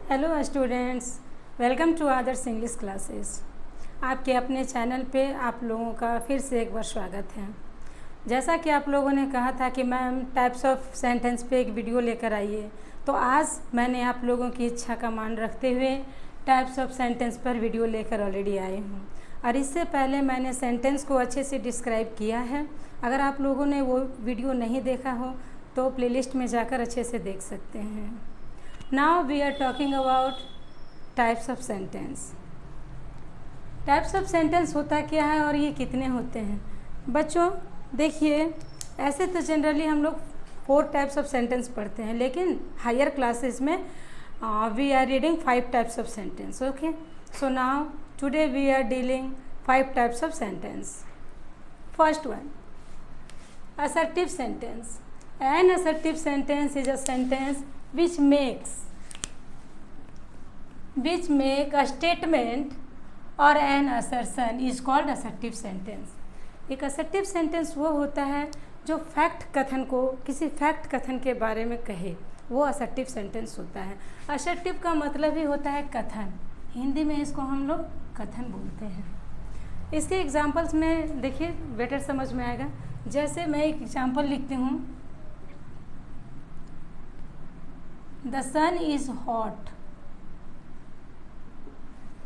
Hello students, welcome to Adarsh English classes. आपके अपने channel पे आप लोगों का फिर से एक बार स्वागत है। जैसा कि आप लोगों ने कहा था कि मैम टाइप्स ऑफ सेंटेंस पे एक वीडियो लेकर आइए, तो आज मैंने आप लोगों की इच्छा का मान रखते हुए टाइप्स ऑफ सेंटेंस पर वीडियो लेकर ऑलरेडी आई हूँ। और इससे पहले मैंने सेंटेंस को अच्छे से डिस्क्राइब किया है। अगर आप लोगों ने वो वीडियो नहीं देखा हो तो प्लेलिस्ट में जाकर अच्छे से देख सकते हैं। Now we are talking about types of sentence. Types of sentence होता क्या है और ये कितने होते हैं? बच्चों देखिए, ऐसे तो जनरली हम लोग 4 टाइप्स ऑफ सेंटेंस पढ़ते हैं, लेकिन हायर क्लासेस में we are reading 5 types of sentence. Okay, so now today we are dealing 5 types of sentence. First one, assertive sentence. An assertive sentence is a sentence which make a statement or an assertion is called assertive sentence. एक assertive sentence वो होता है जो fact कथन को, किसी fact कथन के बारे में कहे, वो assertive sentence होता है। assertive का मतलब ही होता है कथन, हिंदी में इसको हम लोग कथन बोलते हैं। इसके एग्जाम्पल्स में देखिए बेटर समझ में आएगा। जैसे मैं एक एग्जाम्पल लिखती हूँ, द सन इज हॉट।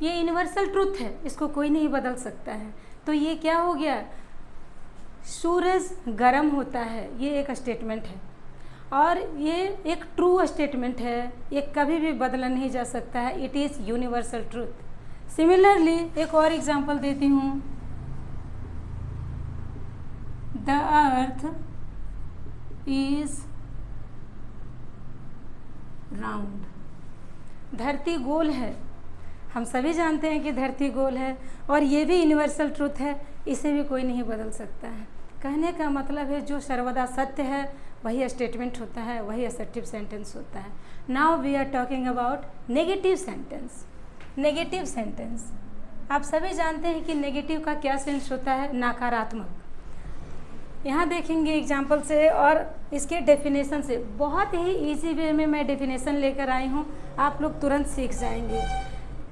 ये यूनिवर्सल ट्रूथ है, इसको कोई नहीं बदल सकता है। तो ये क्या हो गया, सूरज गर्म होता है, ये एक स्टेटमेंट है और ये एक ट्रू स्टेटमेंट है, ये कभी भी बदला नहीं जा सकता है। It is universal truth. Similarly एक और एग्जांपल देती हूँ, द अर्थ इज राउंड। धरती गोल है, हम सभी जानते हैं कि धरती गोल है और ये भी यूनिवर्सल ट्रूथ है, इसे भी कोई नहीं बदल सकता है। कहने का मतलब है जो सर्वदा सत्य है वही स्टेटमेंट होता है, वही असर्टिव सेंटेंस होता है। Now we are talking about negative sentence. Negative sentence आप सभी जानते हैं कि नेगेटिव का क्या सेंस होता है, नकारात्मक। यहाँ देखेंगे एग्जाम्पल से और इसके डेफिनेशन से, बहुत ही इजी वे में मैं डेफिनेशन लेकर आई हूँ, आप लोग तुरंत सीख जाएंगे।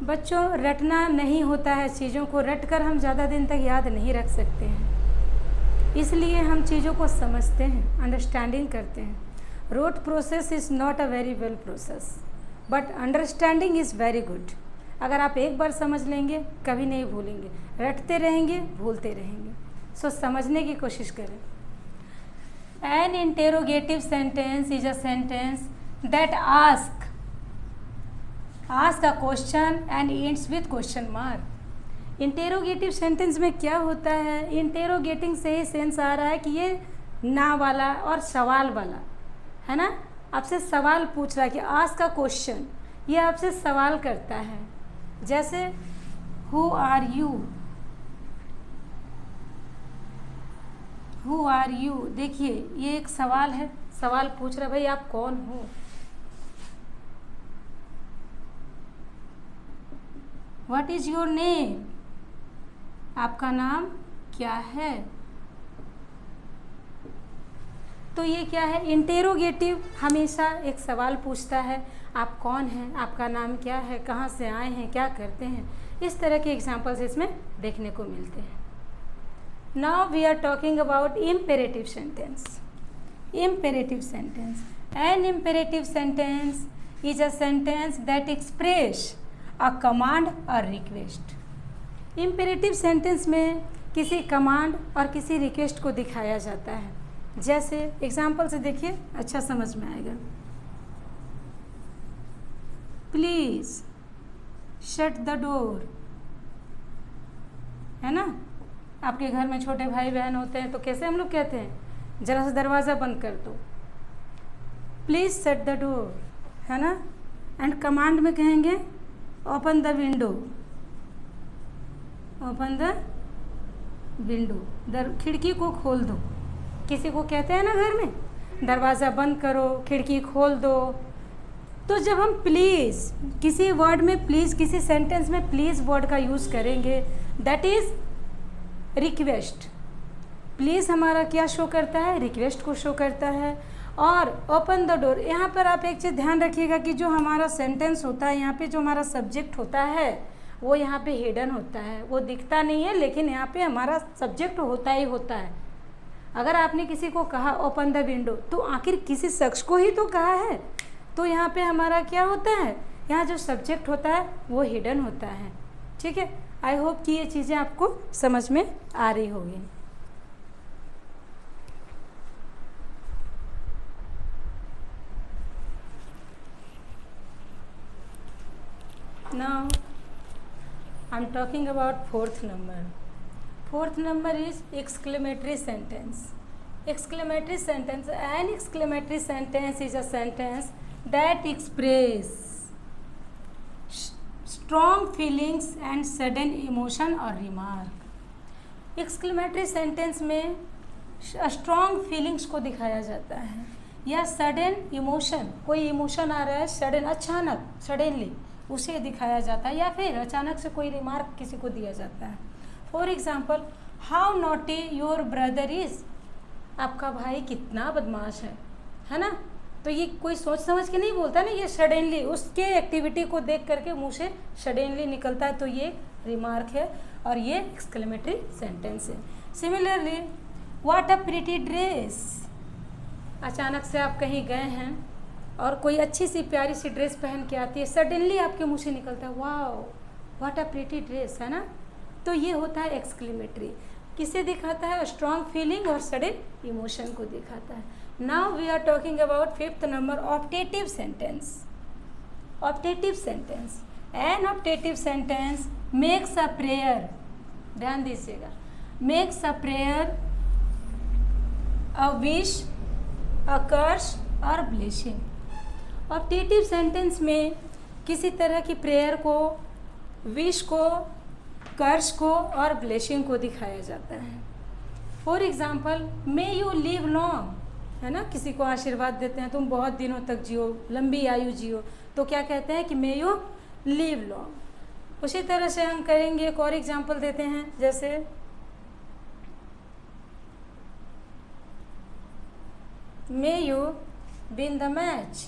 बच्चों रटना नहीं होता है, चीज़ों को रट कर हम ज़्यादा दिन तक याद नहीं रख सकते हैं, इसलिए हम चीज़ों को समझते हैं, अंडरस्टैंडिंग करते हैं। Rote process is not a very well process but understanding is very good. अगर आप एक बार समझ लेंगे कभी नहीं भूलेंगे, रटते रहेंगे भूलते रहेंगे। सो समझने की कोशिश करें। N interrogative sentence is a sentence that ask a question and ends with question mark. Interrogative sentence में क्या होता है, इंटेरोगेटिंग से ही सेंस आ रहा है कि ये ना वाला और सवाल वाला है ना, आपसे सवाल पूछ रहा है कि आस्क अ क्वेश्चन, ये आपसे सवाल करता है। जैसे who are you, who are you, देखिए ये एक सवाल है, सवाल पूछ रहा है भाई आप कौन हो। व्हाट इज योर नेम, आपका नाम क्या है। तो ये क्या है, इंटेरोगेटिव हमेशा एक सवाल पूछता है, आप कौन हैं, आपका नाम क्या है, कहाँ से आए हैं, क्या करते हैं। इस तरह के एग्जाम्पल्स इसमें देखने को मिलते हैं। Now we are talking about imperative sentence. Imperative sentence. An imperative sentence is a sentence that express a command or request. Imperative sentence में किसी कमांड और किसी रिक्वेस्ट को दिखाया जाता है। जैसे एग्जाम्पल से देखिए अच्छा समझ में आएगा। प्लीज शट द डोर, है ना। आपके घर में छोटे भाई बहन होते हैं तो कैसे हम लोग कहते हैं, जरा सा दरवाज़ा बंद कर दो, प्लीज़ शट द डोर, है ना। एंड कमांड में कहेंगे open the window, open the window, खिड़की को खोल दो। किसी को कहते हैं ना घर में दरवाज़ा बंद करो, खिड़की खोल दो। तो जब हम प्लीज़ किसी वर्ड में, प्लीज़ किसी सेंटेंस में प्लीज़ वर्ड का यूज़ करेंगे, दैट इज़ रिक्वेस्ट। प्लीज़ हमारा क्या शो करता है, रिक्वेस्ट को शो करता है। और ओपन द डोर। यहाँ पर आप एक चीज़ ध्यान रखिएगा कि जो हमारा सेंटेंस होता है, यहाँ पे जो हमारा सब्जेक्ट होता है वो यहाँ पे हिडन होता है, वो दिखता नहीं है, लेकिन यहाँ पे हमारा सब्जेक्ट होता ही होता है। अगर आपने किसी को कहा ओपन द विंडो, तो आखिर किसी शख्स को ही तो कहा है, तो यहाँ पे हमारा क्या होता है, यहाँ जो सब्जेक्ट होता है वो हिडन होता है। ठीक है, आई होप कि ये चीज़ें आपको समझ में आ रही होगी। Now I'm talking about fourth number. Fourth number is exclamatory sentence. Exclamatory sentence. An exclamatory sentence is a sentence that express strong feelings and sudden emotion or remark. Exclamatory sentence में strong feelings को दिखाया जाता है, या sudden emotion, कोई emotion आ रहा है sudden, अचानक, suddenly उसे दिखाया जाता है, या फिर अचानक से कोई रिमार्क किसी को दिया जाता है। For example, how naughty your brother is, आपका भाई कितना बदमाश है ना। तो ये कोई सोच समझ के नहीं बोलता ना, ये सडनली उसके एक्टिविटी को देख करके मुंह से सडनली निकलता है, तो ये रिमार्क है और ये एक्सक्लेमेटरी सेंटेंस है। Similarly, what a pretty dress, अचानक से आप कहीं गए हैं और कोई अच्छी सी प्यारी सी ड्रेस पहन के आती है, सडनली आपके मुंह से निकलता है wow what a pretty dress, है ना। तो ये होता है एक्सक्लेमेटरी, किसे दिखाता है, स्ट्रॉन्ग फीलिंग और सडन इमोशन को दिखाता है। Now we are talking about fifth number, optative sentence. Optative sentence, an optative sentence makes a prayer, ध्यान दीजिएगा, makes a prayer, a wish, a curse और ब्लेसिंग। ऑप्टेटिव सेंटेंस में किसी तरह की प्रेयर को, विश को, कर्स को और ब्लेसिंग को दिखाया जाता है। For example, may you live long, है ना, किसी को आशीर्वाद देते हैं, तुम बहुत दिनों तक जियो, लंबी आयु जियो, तो क्या कहते हैं कि मे यू लिव लॉन्ग। उसी तरह से हम करेंगे, एक और एग्जाम्पल देते हैं, जैसे may you win the match,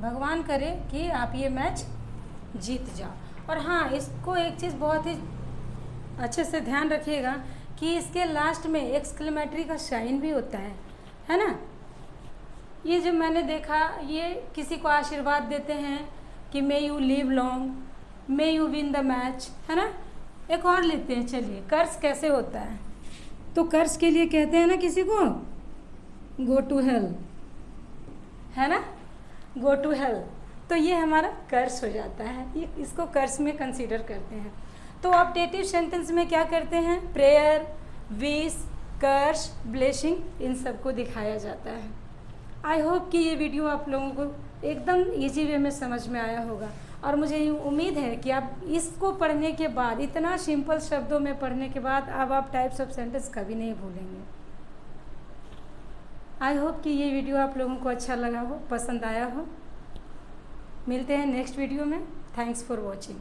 भगवान करे कि आप ये मैच जीत जाओ। और हाँ, इसको एक चीज़ बहुत ही अच्छे से ध्यान रखिएगा कि इसके लास्ट में एक्सक्लेमेटरी का साइन भी होता है ना। ये जो मैंने देखा, ये किसी को आशीर्वाद देते हैं कि may you live long, may you win the match, है ना। एक और लेते हैं, चलिए, कर्स कैसे होता है। तो कर्स के लिए कहते हैं ना किसी को गो टू हेल, है ना, गो टू हेल, तो ये हमारा कर्स हो जाता है, ये इसको कर्स में कंसीडर करते हैं। तो ऑप्टेटिव सेंटेंस में क्या करते हैं, प्रेयर, विश, कर्स, ब्लेसिंग, इन सबको दिखाया जाता है। आई होप कि ये वीडियो आप लोगों को एकदम इजी वे में समझ में आया होगा, और मुझे ये उम्मीद है कि आप इसको पढ़ने के बाद, इतना सिंपल शब्दों में पढ़ने के बाद, अब आप टाइप्स ऑफ सेंटेंस कभी नहीं भूलेंगे। आई होप कि ये वीडियो आप लोगों को अच्छा लगा हो, पसंद आया हो। मिलते हैं नेक्स्ट वीडियो में। Thanks for watching.